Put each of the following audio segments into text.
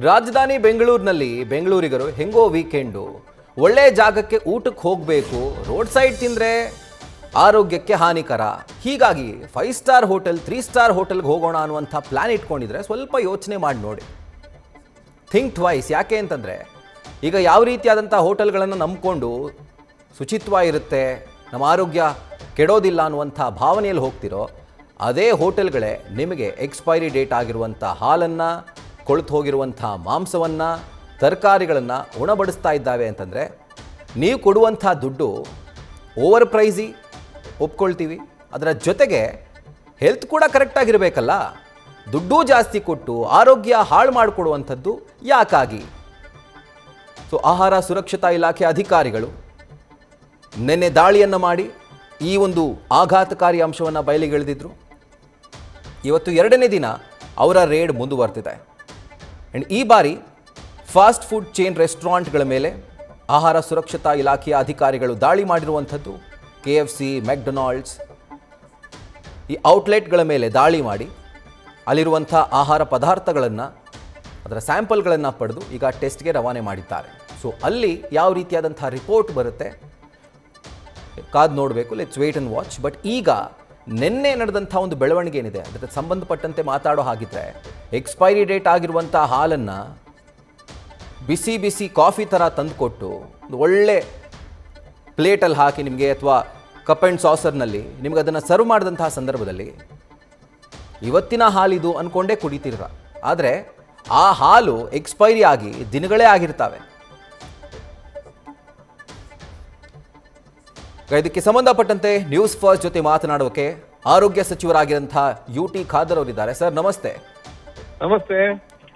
ರಾಜಧಾನಿ ಬೆಂಗಳೂರಿನಲ್ಲಿ ಬೆಂಗಳೂರಿಗರು ಹೆಂಗೋ ವೀಕೆಂಡು ಒಳ್ಳೆ ಜಾಗಕ್ಕೆ ಊಟಕ್ಕೆ ಹೋಗಬೇಕು, ರೋಡ್ ಸೈಡ್ ತಿಂದರೆ ಆರೋಗ್ಯಕ್ಕೆ ಹಾನಿಕರ. ಹೀಗಾಗಿ 5 ಸ್ಟಾರ್ ಹೋಟೆಲ್ 3 ಸ್ಟಾರ್ ಹೋಟೆಲ್ಗೆ ಹೋಗೋಣ ಅನ್ನುವಂಥ ಪ್ಲ್ಯಾನ್ ಇಟ್ಕೊಂಡಿದ್ರೆ ಸ್ವಲ್ಪ ಯೋಚನೆ ಮಾಡಿ ನೋಡಿ. Think twice. ಯಾಕೆ ಅಂತಂದರೆ ಈಗ ಯಾವ ರೀತಿಯಾದಂಥ ಹೋಟೆಲ್ಗಳನ್ನು ನಂಬಿಕೊಂಡು ಶುಚಿತ್ವ ಇರುತ್ತೆ, ನಮ್ಮ ಆರೋಗ್ಯ ಕೆಡೋದಿಲ್ಲ ಅನ್ನುವಂಥ ಭಾವನೆಯಲ್ಲಿ ಹೋಗ್ತಿರೋ ಅದೇ ಹೋಟೆಲ್ಗಳೇ ನಿಮಗೆ ಎಕ್ಸ್ಪೈರಿ ಡೇಟ್ ಆಗಿರುವಂಥ ಹಾಲನ್ನು, ಕೊಳೆತು ಹೋಗಿರುವಂಥ ಮಾಂಸವನ್ನು, ತರಕಾರಿಗಳನ್ನು ಉಣಬಡಿಸ್ತಾ ಇದ್ದಾವೆ ಅಂತಂದರೆ ನೀವು ಕೊಡುವಂಥ ದುಡ್ಡು ಓವರ್ ಪ್ರೈಸಿ ಒಪ್ಕೊಳ್ತೀವಿ. ಅದರ ಜೊತೆಗೆ ಹೆಲ್ತ್ ಕೂಡ ಕರೆಕ್ಟಾಗಿರಬೇಕಲ್ಲ. ದುಡ್ಡು ಜಾಸ್ತಿ ಕೊಟ್ಟು ಆರೋಗ್ಯ ಹಾಳು ಮಾಡಿಕೊಡುವಂಥದ್ದು ಯಾಕಾಗಿ? ಸೊ ಆಹಾರ ಸುರಕ್ಷತಾ ಇಲಾಖೆ ಅಧಿಕಾರಿಗಳು ನಿನ್ನೆ ದಾಳಿಯನ್ನು ಮಾಡಿ ಈ ಒಂದು ಆಘಾತಕಾರಿ ಅಂಶವನ್ನು ಬಯಲಿಗೆಳೆದಿದ್ರು. ಇವತ್ತು 2ನೇ ದಿನ ಅವರ ರೇಡ್ ಮುಂದುವರೆದಿದೆ. ಆ್ಯಂಡ್ ಈ ಬಾರಿ ಫಾಸ್ಟ್ ಫುಡ್ ಚೈನ್ ರೆಸ್ಟೋರೆಂಟ್ಗಳ ಮೇಲೆ ಆಹಾರ ಸುರಕ್ಷತಾ ಇಲಾಖೆಯ ಅಧಿಕಾರಿಗಳು ದಾಳಿ ಮಾಡಿರುವಂಥದ್ದು. KFC, ಮೆಕ್ಡೊನಾಲ್ಡ್ಸ್ ಈ ಔಟ್ಲೆಟ್ಗಳ ಮೇಲೆ ದಾಳಿ ಮಾಡಿ ಅಲ್ಲಿರುವಂಥ ಆಹಾರ ಪದಾರ್ಥಗಳನ್ನು, ಅದರ ಸ್ಯಾಂಪಲ್ಗಳನ್ನು ಪಡೆದು ಈಗ ಟೆಸ್ಟ್ಗೆ ರವಾನೆ ಮಾಡಿದ್ದಾರೆ. ಸೊ ಅಲ್ಲಿ ಯಾವ ರೀತಿಯಾದಂಥ ರಿಪೋರ್ಟ್ ಬರುತ್ತೆ ಕಾದು ನೋಡಬೇಕು. Let's wait and watch. But ಈಗ ನಿನ್ನೆ ನಡೆದಂಥ ಒಂದು ಬೆಳವಣಿಗೆ ಏನಿದೆ ಅದಕ್ಕೆ ಸಂಬಂಧಪಟ್ಟಂತೆ ಮಾತಾಡೋ ಹಾಗಿದ್ರೆ, ಎಕ್ಸ್ಪೈರಿ ಡೇಟ್ ಆಗಿರುವಂಥ ಹಾಲನ್ನು ಬಿಸಿ ಬಿಸಿ ಕಾಫಿ ಥರ ತಂದುಕೊಟ್ಟು ಒಂದು ಒಳ್ಳೆ ಪ್ಲೇಟಲ್ಲಿ ಹಾಕಿ ನಿಮಗೆ, ಅಥವಾ ಕಪ್ ಆ್ಯಂಡ್ ಸಾಸರ್ನಲ್ಲಿ ನಿಮಗೆ ಅದನ್ನು ಸರ್ವ್ ಮಾಡಿದಂತಹ ಸಂದರ್ಭದಲ್ಲಿ ಇವತ್ತಿನ ಹಾಲಿದು ಅಂದ್ಕೊಂಡೇ ಕುಡಿತೀರ. ಆದರೆ ಆ ಹಾಲು ಎಕ್ಸ್ಪೈರಿ ಆಗಿ ದಿನಗಳೇ ಆಗಿರ್ತವೆ. ಇದಕ್ಕೆ ಸಂಬಂಧಪಟ್ಟಂತೆ ನ್ಯೂಸ್ ಫಸ್ಟ್ ಜೊತೆ ಮಾತನಾಡೋಕೆ ಆರೋಗ್ಯ ಸಚಿವರಾಗಿರುವಂತಹ UT ಖಾದರ್ ಅವರಿದ್ದಾರೆ. ಸರ್ ನಮಸ್ತೆ. ನಮಸ್ತೆ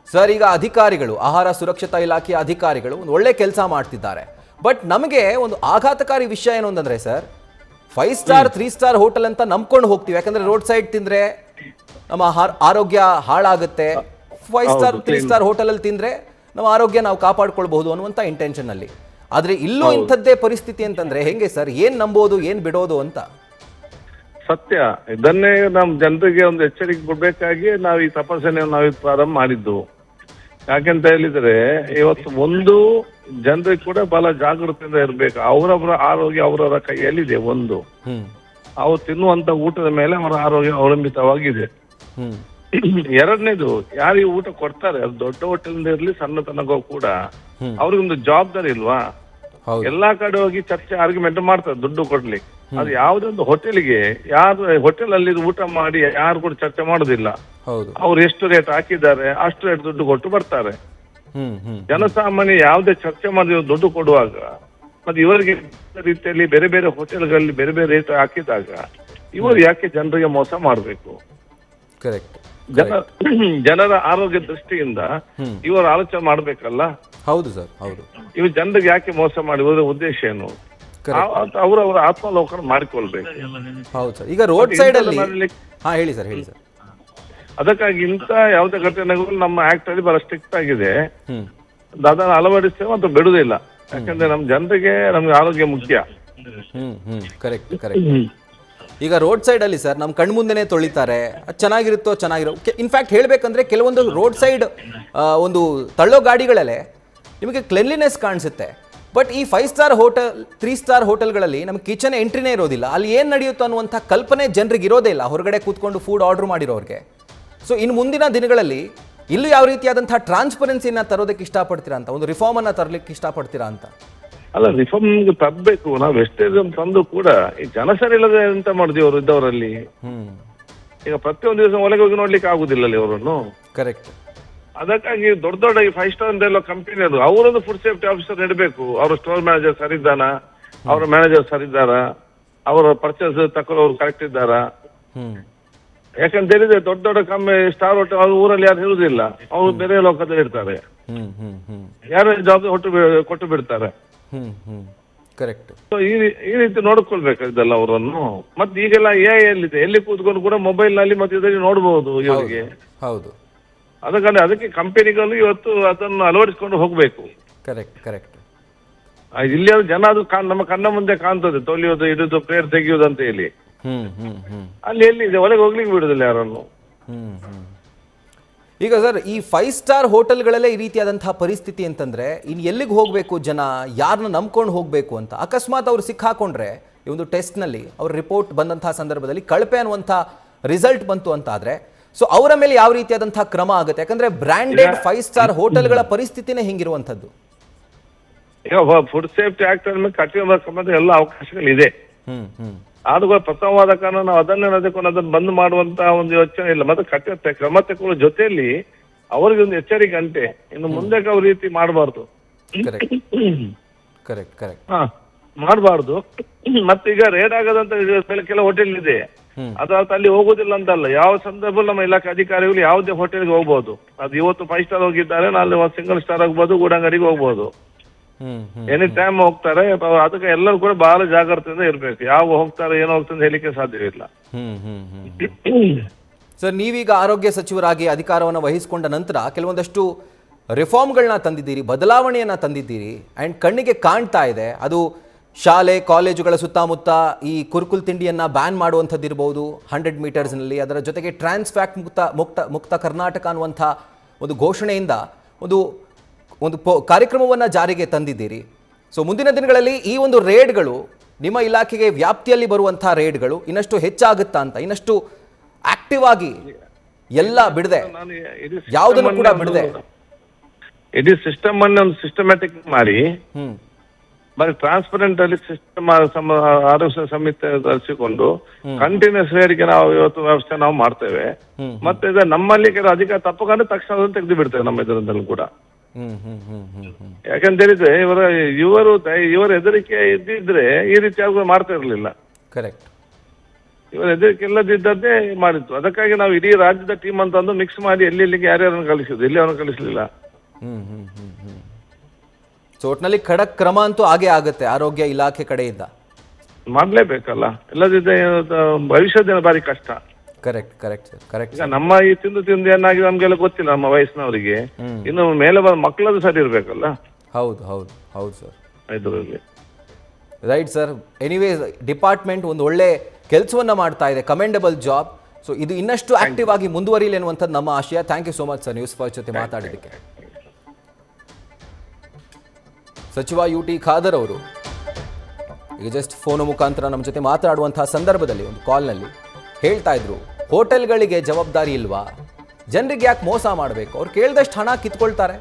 ಸರ್, ಈಗ ಅಧಿಕಾರಿಗಳು, ಆಹಾರ ಸುರಕ್ಷತಾ ಇಲಾಖೆಯ ಅಧಿಕಾರಿಗಳು ಒಂದು ಒಳ್ಳೆ ಕೆಲಸ ಮಾಡ್ತಿದ್ದಾರೆ. ಬಟ್ ನಮಗೆ ಒಂದು ಆಘಾತಕಾರಿ ವಿಷಯ ಏನು ಅಂತಂದ್ರೆ ಸರ್, 5 ಸ್ಟಾರ್ 3 ಸ್ಟಾರ್ ಹೋಟೆಲ್ ಅಂತ ನಂಬ್ಕೊಂಡು ಹೋಗ್ತೀವಿ. ಯಾಕಂದ್ರೆ ರೋಡ್ ಸೈಡ್ ತಿಂದ್ರೆ ನಮ್ಮ ಆರೋಗ್ಯ ಹಾಳಾಗುತ್ತೆ. 5 ಸ್ಟಾರ್ 3 ಸ್ಟಾರ್ ಹೋಟೆಲಲ್ಲಿ ತಿಂದ್ರೆ ನಮ್ಮ ಆರೋಗ್ಯ ನಾವು ಕಾಪಾಡ್ಕೊಳ್ಬಹುದು ಅನ್ನುವಂಥ ಇಂಟೆನ್ಷನ್ನಲ್ಲಿ. ಆದರೆ ಇಲ್ಲೂ ಇಂಥದ್ದೇ ಪರಿಸ್ಥಿತಿ ಅಂತಂದ್ರೆ ಹೆಂಗೆ ಸರ್? ಏನ್ ನಂಬೋದು, ಏನ್ ಬಿಡೋದು ಅಂತ? ಸತ್ಯ. ಇದನ್ನೇ ನಮ್ಮ ಜನರಿಗೆ ಒಂದು ಎಚ್ಚರಿಕೆ ಕೊಡ್ಬೇಕಾಗಿ ನಾವು ಈ ತಪಾಸಣೆಯನ್ನು ನಾವು ಪ್ರಾರಂಭ ಮಾಡಿದ್ದು. ಯಾಕೆಂತ ಹೇಳಿದ್ರೆ ಇವತ್ತು ಒಂದು ಜನರಿಗೆ ಕೂಡ ಬಹಳ ಜಾಗೃತಿಯಿಂದ ಇರಬೇಕು. ಅವರವರ ಆರೋಗ್ಯ ಅವರವರ ಕೈಯಲ್ಲಿದೆ. ಒಂದು ಅವ್ರು ತಿನ್ನುವಂತ ಊಟದ ಮೇಲೆ ಅವರ ಆರೋಗ್ಯ ಅವಲಂಬಿತವಾಗಿದೆ. ಎರಡನೇದು, ಯಾರಿಗೆ ಊಟ ಕೊಡ್ತಾರೆ, ಅದು ದೊಡ್ಡ ಹೋಟೆಲ್ ಇರ್ಲಿ ಸಣ್ಣ ತನಕ ಕೂಡ ಅವ್ರಿಗೊಂದು ಜವಾಬ್ದಾರಿ ಇಲ್ವಾ? ಎಲ್ಲಾ ಕಡೆ ಹೋಗಿ ಚರ್ಚೆ ಆರ್ಗ್ಯುಮೆಂಟ್ ಮಾಡ್ತಾರೆ ದುಡ್ಡು ಕೊಡ್ಲಿ. ಅದು ಯಾವುದೇ ಒಂದು ಹೋಟೆಲ್ಗೆ, ಯಾರು ಹೋಟೆಲ್ ಅಲ್ಲಿ ಊಟ ಮಾಡಿ ಯಾರು ಕೂಡ ಚರ್ಚೆ ಮಾಡೋದಿಲ್ಲ. ಅವ್ರು ಎಷ್ಟು ರೇಟ್ ಹಾಕಿದ್ದಾರೆ ಅಷ್ಟು ರೇಟ್ ದುಡ್ಡು ಕೊಟ್ಟು ಬರ್ತಾರೆ. ಜನಸಾಮಾನ್ಯ ಯಾವುದೇ ಚರ್ಚೆ ಮಾಡಿ ದುಡ್ಡು ಕೊಡುವಾಗ ಮತ್ತೆ ಇವರಿಗೆ ರೀತಿಯಲ್ಲಿ ಬೇರೆ ಬೇರೆ ಹೋಟೆಲ್ಗಳಲ್ಲಿ ಬೇರೆ ಬೇರೆ ರೇಟ್ ಹಾಕಿದಾಗ ಇವರು ಯಾಕೆ ಜನರಿಗೆ ಮೋಸ ಮಾಡಬೇಕು? ಜನರ ಆರೋಗ್ಯ ದೃಷ್ಟಿಯಿಂದ ಇವರು ಆಲೋಚನೆ ಮಾಡ್ಬೇಕಲ್ಲ. ಹೌದು ಸರ್, ಹೌದು. ಇವರು ಜನರಿಗೆ ಯಾಕೆ ಮೋಸ ಮಾಡುವುದರ ಉದ್ದೇಶ ಏನು? ಅವರವರ ಆತ್ಮಾವಲೋಕನ ಮಾಡಿಕೊಳ್ಬೇಕು. ಹೌದು ಸರ್. ಈಗ ರೋಡ್ ಸೈಡ್ ಅಲ್ಲಿ ಹೇಳಿ ಸರ್, ಹೇಳಿ ಸರ್. ಅದಕ್ಕಾಗಿ ಇಂತ ಯಾವುದೇ ಘಟನೆಗಳು ನಮ್ಮ ಆಕ್ಟ್ ಅಲ್ಲಿ ಬಹಳ ಸ್ಟ್ರಿಕ್ಟ್ ಆಗಿದೆ. ಅದನ್ನು ಅಳವಡಿಸ್ತೇವೆ ಮತ್ತು ಬಿಡುವುದಿಲ್ಲ. ಯಾಕಂದ್ರೆ ನಮ್ಮ ಜನರಿಗೆ ನಮ್ಗೆ ಆರೋಗ್ಯ ಮುಖ್ಯ. Correct correct. ಈಗ ರೋಡ್ ಸೈಡ್ ಅಲ್ಲಿ ಸರ್ ನಮ್ಮ ಕಣ್ಮುಂದೆನೇ ತೊಳಿತಾರೆ. ಚೆನ್ನಾಗಿರುತ್ತೋ ಚೆನ್ನಾಗಿರೋ, ಇನ್ಫ್ಯಾಕ್ಟ್ ಹೇಳ್ಬೇಕಂದ್ರೆ ಕೆಲವೊಂದು ರೋಡ್ ಸೈಡ್ ಒಂದು ತಳ್ಳೋ ಗಾಡಿಗಳಲ್ಲೇ ನಿಮಗೆ ಕ್ಲೆನ್ಲಿನೆಸ್ ಕಾಣಿಸುತ್ತೆ. ಬಟ್ ಈ 5 ಸ್ಟಾರ್ ಹೋಟೆಲ್ 3 ಸ್ಟಾರ್ ಹೋಟೆಲ್ಗಳಲ್ಲಿ ನಮ್ಗೆ ಕಿಚನ್ ಎಂಟ್ರಿನೇ ಇರೋದಿಲ್ಲ. ಅಲ್ಲಿ ಏನು ನಡೆಯುತ್ತೋ ಅನ್ನುವಂಥ ಕಲ್ಪನೆ ಜನರಿಗೆ ಇರೋದೇ ಇಲ್ಲ, ಹೊರಗಡೆ ಕೂತ್ಕೊಂಡು ಫುಡ್ ಆರ್ಡರ್ ಮಾಡಿರೋರಿಗೆ. ಸೊ ಇನ್ನು ಮುಂದಿನ ದಿನಗಳಲ್ಲಿ ಇಲ್ಲೂ ಯಾವ ರೀತಿಯಾದಂಥ ಟ್ರಾನ್ಸ್ಪರೆನ್ಸಿನ ತರೋದಕ್ಕೆ ಇಷ್ಟಪಡ್ತೀರಾ ಅಂತ, ಒಂದು ರಿಫಾರ್ಮನ್ನು ತರಲಿಕ್ಕೆ ಇಷ್ಟಪಡ್ತೀರಾ ಅಂತ? ಅಲ್ಲ, ರಿಫಾರ್ಮ್ ತರಬೇಕು. ನಾವು ಎಷ್ಟೇ ತಂದು ಕೂಡ ಈ ಜನ ಸರಿ ಇಲ್ಲದೆ ಎಂತ ಮಾಡಿದ್ವಿ ಅವರು ಇದ್ದವರಲ್ಲಿ. ಈಗ ಪ್ರತಿಯೊಂದು ದಿವಸ ಒಳಗೆ ಹೋಗಿ ನೋಡ್ಲಿಕ್ಕೆ ಆಗುದಿಲ್ಲ ಅಲ್ಲಿ ಅವರನ್ನು. ಕರೆಕ್ಟ್. ಅದಕ್ಕಾಗಿ ದೊಡ್ಡ ದೊಡ್ಡ ಈ 5 ಸ್ಟಾರ್ ಅಂತೆಲ್ಲ ಕಂಪನಿ ಅದು ಅವರೊಂದು ಫುಡ್ ಸೇಫ್ಟಿ ಆಫೀಸರ್ ಇಡಬೇಕು. ಅವ್ರ ಸ್ಟೋರ್ ಮ್ಯಾನೇಜರ್ ಸರಿದ್ದಾನ, ಅವರ ಮ್ಯಾನೇಜರ್ ಸರಿದ್ದಾರ, ಅವರ ಪರ್ಚೇಸ್ ತಕೊಳ್ಳೋರು ಕರೆಕ್ಟ್ ಇದ್ದಾರ. ಯಾಕಂತ ಹೇಳಿದ್ರೆ ದೊಡ್ಡ ದೊಡ್ಡ ಸ್ಟಾರ್ ಹೋಟೆಲ್ ಅವ್ರ ಊರಲ್ಲಿ ಯಾರು ಇರುವುದಿಲ್ಲ, ಅವ್ರು ಬೇರೆ ಲೋಕದಲ್ಲಿ ಇರ್ತಾರೆ. ಯಾರು ಜವಾಬ್ದಾರಿ ಕೊಟ್ಟು ಬಿಡ್ತಾರೆ. ಕರೆಕ್ಟ್. ಸೊ ಈ ರೀತಿ ನೋಡ್ಕೊಳ್ಬೇಕು ಇದೆಲ್ಲ ಅವರನ್ನು. ಮತ್ತೆ ಈಗೆಲ್ಲ ಎಲ್ಲಿದೆ, ಎಲ್ಲಿ ಕೂತ್ಕೊಂಡು ಕೂಡ ಮೊಬೈಲ್ ನಲ್ಲಿ ಮತ್ತೆ ಇದರಲ್ಲಿ ನೋಡಬಹುದು ಇವರಿಗೆ. ಹೌದು. ಅದಕ್ಕೆ ಕಂಪನಿಗಳು ಇವತ್ತು ಅದನ್ನು ಅಳವಡಿಸಿಕೊಂಡು ಹೋಗ್ಬೇಕು. Correct correct. ಇಲ್ಲಿ ಜನ ಅದು ನಮ್ಮ ಕಣ್ಣ ಮುಂದೆ ಕಾಣ್ತದೆ, ತೊಲಿಯೋದು, ಇಡುದು, ಪ್ಲೇಟ್ ತೆಗೆಯೋದು ಅಂತ ಹೇಳಿ. ಅಲ್ಲಿ ಎಲ್ಲಿದೆ, ಒಳಗೆ ಹೋಗ್ಲಿಕ್ಕೆ ಬಿಡುದಿಲ್ಲ ಯಾರನ್ನು. ಈಗ ಸರ್ ಈ 5 ಸ್ಟಾರ್ ಹೋಟೆಲ್ಗಳಲ್ಲೇ ಈ ರೀತಿಯಾದಂತಹ ಪರಿಸ್ಥಿತಿ ಅಂತಂದ್ರೆ ಇನ್ನು ಎಲ್ಲಿಗೆ ಹೋಗಬೇಕು ಜನ, ಯಾರನ್ನ ನಂಬ್ಕೊಂಡು ಹೋಗಬೇಕು ಅಂತ. ಅಕಸ್ಮಾತ್ ಅವ್ರು ಸಿಕ್ಕಾಕೊಂಡ್ರೆ ಈ ಒಂದು ಟೆಸ್ಟ್ನಲ್ಲಿ ಅವ್ರ ರಿಪೋರ್ಟ್ ಬಂದಂತಹ ಸಂದರ್ಭದಲ್ಲಿ ಕಳಪೆ ಅನ್ನುವಂಥ ರಿಸಲ್ಟ್ ಬಂತು ಅಂತ ಆದರೆ ಸೊ ಅವರ ಮೇಲೆ ಯಾವ ರೀತಿಯಾದಂತಹ ಕ್ರಮ ಆಗುತ್ತೆ? ಯಾಕಂದ್ರೆ ಬ್ರ್ಯಾಂಡೆಡ್ 5 ಸ್ಟಾರ್ ಹೋಟೆಲ್ಗಳ ಪರಿಸ್ಥಿತಿನೇ ಹಿಂಗಿರುವಂಥದ್ದು. ಈಗ ಫುಡ್ ಸೇಫ್ಟಿ ಆಕ್ಟ್ ಮೇಲೆ ಕಠಿಣ ಸಂಬಂಧ ಎಲ್ಲ ಅವಕಾಶಗಳಿದೆ. ಆದ್ರೂ ಪ್ರಥಮವಾದ ಕಾರಣ ನಾವು ಅದನ್ನೇ ಅದಕ್ಕೊಂಡು ಅದನ್ನು ಬಂದ್ ಮಾಡುವಂತ ಒಂದು ಯೋಚನೆ ಇಲ್ಲ. ಮತ್ತೆ ಕಠಿಣ ಕ್ರಮ ತಗೊಳ್ಳೋ ಜೊತೆಯಲ್ಲಿ ಅವರಿಗೆ ಒಂದು ಎಚ್ಚರಿಕೆ ಅಂತೆ, ಇನ್ನು ಮುಂದೆ ಅವ್ರ ರೀತಿ ಮಾಡಬಾರ್ದು. ಮಾಡಬಾರ್ದು. ಮತ್ತೀಗ ರೇಡ್ ಆಗೋದಂತ ಕೆಲವು ಹೋಟೆಲ್ ಇದೆ, ಅದಾದ ಅಲ್ಲಿ ಹೋಗೋದಿಲ್ಲ ಅಂತಲ್ಲ. ಯಾವ ಸಂದರ್ಭದಲ್ಲಿ ನಮ್ಮ ಇಲಾಖೆ ಅಧಿಕಾರಿಗಳು ಯಾವುದೇ ಹೋಟೆಲ್ಗೆ ಹೋಗ್ಬೋದು. ಅದು ಇವತ್ತು 5 ಸ್ಟಾರ್ ಹೋಗಿದ್ದಾರೆ, ನಾಳೆ ಒಂದು ಸಿಂಗಲ್ ಸ್ಟಾರ್ ಹೋಗ್ಬೋದು, ಗೂಡಂಗಡಿಗೆ ಹೋಗ್ಬೋದು, ಎನಿ ಟೈಮ್ ಹೋಗ್ತಾರೆ. ಅದಕ್ಕೆ ಎಲ್ಲರೂ ಕೂಡ ಬಹಳ ಜಾಗ್ರತೆಯಿಂದ ಇರ್ಬೇಕು. ಯಾವ ಹೋಗ್ತಾರೆ ಏನೋ ಹೋಗ್ತಾರೆ ಹೇಳಿಕೆ ಸಾಧ್ಯವಿಲ್ಲ. ಸರ್, ನೀವೀಗ ಆರೋಗ್ಯ ಸಚಿವರಾಗಿ ಅಧಿಕಾರವನ್ನು ವಹಿಸಿಕೊಂಡ ನಂತರ ಕೆಲವೊಂದಷ್ಟು ರಿಫಾರ್ಮ್ಗಳನ್ನ ತಂದಿದ್ದೀರಿ, ಬದಲಾವಣೆಯನ್ನ ತಂದಿದ್ದೀರಿ, ಅಂಡ್ ಕಣ್ಣಿಗೆ ಕಾಣ್ತಾ ಇದೆ. ಅದು ಶಾಲೆ ಕಾಲೇಜುಗಳ ಸುತ್ತಮುತ್ತ ಈ ಕುರುಕುಲ್ ತಿಂಡಿಯನ್ನ ಬ್ಯಾನ್ ಮಾಡುವಂಥದ್ದು ಇರಬಹುದು 100 ಮೀಟರ್ಸ್ನಲ್ಲಿ. ಅದರ ಜೊತೆಗೆ ಟ್ರಾನ್ಸ್ ಫ್ಯಾಟ್ ಮುಕ್ತ ಕರ್ನಾಟಕ ಅನ್ನುವಂಥ ಒಂದು ಘೋಷಣೆಯಿಂದ ಒಂದು ಕಾರ್ಯಕ್ರಮವನ್ನು ಜಾರಿಗೆ ತಂದಿದ್ದೀರಿ. ಸೊ ಮುಂದಿನ ದಿನಗಳಲ್ಲಿ ಈ ಒಂದು ರೇಡ್ಗಳು ನಿಮ್ಮ ಇಲಾಖೆಗೆ ವ್ಯಾಪ್ತಿಯಲ್ಲಿ ಬರುವಂಥ ರೇಡ್ಗಳು ಇನ್ನಷ್ಟು ಹೆಚ್ಚಾಗುತ್ತಾ ಅಂತ, ಇನ್ನಷ್ಟು ಆಕ್ಟಿವ್ ಆಗಿ ಎಲ್ಲ ಬಿಡದೆ ಯಾವುದನ್ನು ಕೂಡ ಬಿಡದೆ ಇಡೀ ಸಿಸ್ಟಮ್ ಅನ್ನು ಒಂದು ಸಿಸ್ಟಮ್ಯಾಟಿಕ್ ಮಾಡಿ ಬರೀ ಟ್ರಾನ್ಸ್ಪರೆಂಟ್ ಅಲ್ಲಿ ಸಿಸ್ಟಮ್ ಆರೋಗ್ಯ ಸಮಿತಿ ತರಿಸಿಕೊಂಡು ಕಂಟಿನ್ಯೂಸ್ ವೇರಿಗೆ ನಾವು ಇವತ್ತು ವ್ಯವಸ್ಥೆ ನಾವು ಮಾಡ್ತೇವೆ. ಮತ್ತೆ ಇದು ನಮ್ಮಲ್ಲಿ ಕೆಲವು ಅಧಿಕಾರ ತಪ್ಪುಗೊಂಡು ತಕ್ಷಣ ತೆಗೆದು ಬಿಡ್ತೇವೆ ನಮ್ಮ ಇದರಲ್ಲಿ ಕೂಡ. ಯಾಕಂತ ಹೇಳಿದ್ರೆ ಇವರ ಹೆದರಿಕೆ ಇದ್ದಿದ್ರೆ ಈ ರೀತಿ ಆಗ ಮಾಡ್ತಾ ಇರ್ಲಿಲ್ಲ. ಕರೆಕ್ಟ್. ಇವರ ಹೆದರಿಕೆ ಇಲ್ಲದಿದ್ದದ್ದೇ ಮಾಡಿತ್ತು. ಅದಕ್ಕಾಗಿ ನಾವು ಇಡೀ ರಾಜ್ಯದ ಟೀಮ್ ಅಂತ ಮಿಕ್ಸ್ ಮಾಡಿ ಎಲ್ಲಿಗೆ ಯಾರ್ಯಾರನ್ನು ಕಳಿಸಿದ್ರು, ಇಲ್ಲಿ ಅವರನ್ನು ಕಳಿಸ್ಲಿಲ್ಲ. ಸೊ ಒಟ್ಟಿನಲ್ಲಿ ಖಡಕ್ ಕ್ರಮ ಅಂತೂ ಆಗೇ ಆಗುತ್ತೆ ಆರೋಗ್ಯ ಇಲಾಖೆ ಕಡೆಯಿಂದ. ಮಾಡ್ಲೇಬೇಕಲ್ಲ, ಇಲ್ಲದಿದ್ದರೆ ಭವಿಷ್ಯದ ಬಾರಿ ಕಷ್ಟ. Correct correct correct. ಈಗ ನಮ್ಮ ಈ ತಿಂದು ಏನಾಗಿದೆ ನಮ್ಗೆಲ್ಲ ಗೊತ್ತಿಲ್ಲ, ನಮ್ಮ ವಯಸ್ಸಿನವರಿಗೆ. ಇನ್ನು ಮೇಲೆ ಬಂದ ಮಕ್ಕಳದ್ದು ಸರಿ ಇರ್ಬೇಕಲ್ಲ. ಹೌದು ಹೌದು ಹೌದು ಸರ್, ಇದರಲ್ಲಿ ರೈಟ್ ಸರ್. ಎನಿವೇಸ್ ಡಿಪಾರ್ಟ್ಮೆಂಟ್ ಒಂದು ಒಳ್ಳೆ ಕೆಲಸವನ್ನ ಮಾಡ್ತಾ ಇದೆ, ಕಮೆಂಡಬಲ್ ಜಾಬ್. ಸೊ ಇದು ಇನ್ನಷ್ಟು ಆಕ್ಟಿವ್ ಆಗಿ ಮುಂದುವರಿಯಲಿ ಅನ್ನುವಂಥದ್ದು ನಮ್ಮ ಆಶಯ. Thank you so much sir, news first ಜೊತೆ ಮಾತಾಡಿದ್ದಕ್ಕೆ. ಸಚಿವ UT ಖಾದರ್ ಅವರು ಈಗ ಜಸ್ಟ್ ಫೋನ್ ಮುಖಾಂತರ ನಮ್ಮ ಜೊತೆ ಮಾತನಾಡುವಂತಹ ಸಂದರ್ಭದಲ್ಲಿ ಒಂದು ಕಾಲ್ನಲ್ಲಿ ಹೇಳ್ತಾ ಇದ್ರು, ಹೋಟೆಲ್ಗಳಿಗೆ ಜವಾಬ್ದಾರಿ ಇಲ್ವಾ, ಜನರಿಗೆ ಯಾಕೆ ಮೋಸ ಮಾಡಬೇಕು, ಅವ್ರು ಕೇಳಿದಷ್ಟು ಹಣ ಕಿತ್ಕೊಳ್ತಾರೆ,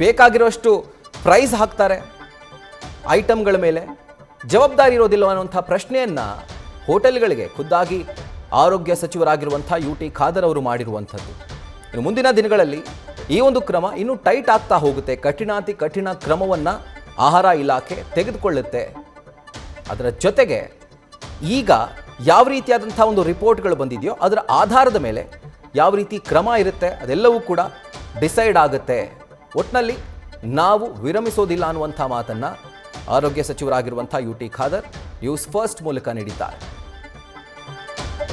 ಬೇಕಾಗಿರೋಷ್ಟು ಪ್ರೈಸ್ ಹಾಕ್ತಾರೆ ಐಟಮ್ಗಳ ಮೇಲೆ, ಜವಾಬ್ದಾರಿ ಇರೋದಿಲ್ಲ ಅನ್ನುವಂಥ ಪ್ರಶ್ನೆಯನ್ನು ಹೋಟೆಲ್ಗಳಿಗೆ ಖುದ್ದಾಗಿ ಆರೋಗ್ಯ ಸಚಿವರಾಗಿರುವಂಥ UT ಖಾದರ್ ಅವರು ಮಾಡಿರುವಂಥದ್ದು. ಇನ್ನು ಮುಂದಿನ ದಿನಗಳಲ್ಲಿ ಈ ಒಂದು ಕ್ರಮ ಇನ್ನೂ ಟೈಟ್ ಆಗ್ತಾ ಹೋಗುತ್ತೆ. ಕಠಿಣಾತಿ ಕಠಿಣ ಕ್ರಮವನ್ನು ಆಹಾರ ಇಲಾಖೆ ತೆಗೆದುಕೊಳ್ಳುತ್ತೆ. ಅದರ ಜೊತೆಗೆ ಈಗ ಯಾವ ರೀತಿಯಾದಂಥ ಒಂದು ರಿಪೋರ್ಟ್ಗಳು ಬಂದಿದೆಯೋ ಅದರ ಆಧಾರದ ಮೇಲೆ ಯಾವ ರೀತಿ ಕ್ರಮ ಇರುತ್ತೆ ಅದೆಲ್ಲವೂ ಕೂಡ ಡಿಸೈಡ್ ಆಗುತ್ತೆ. ಒಟ್ಟಿನಲ್ಲಿ ನಾವು ವಿರಮಿಸೋದಿಲ್ಲ ಅನ್ನುವಂಥ ಮಾತನ್ನು ಆರೋಗ್ಯ ಸಚಿವರಾಗಿರುವಂಥ UT ಖಾದರ್ ನ್ಯೂಸ್ ಫಸ್ಟ್ ಮೂಲಕ ನೀಡಿದ್ದಾರೆ.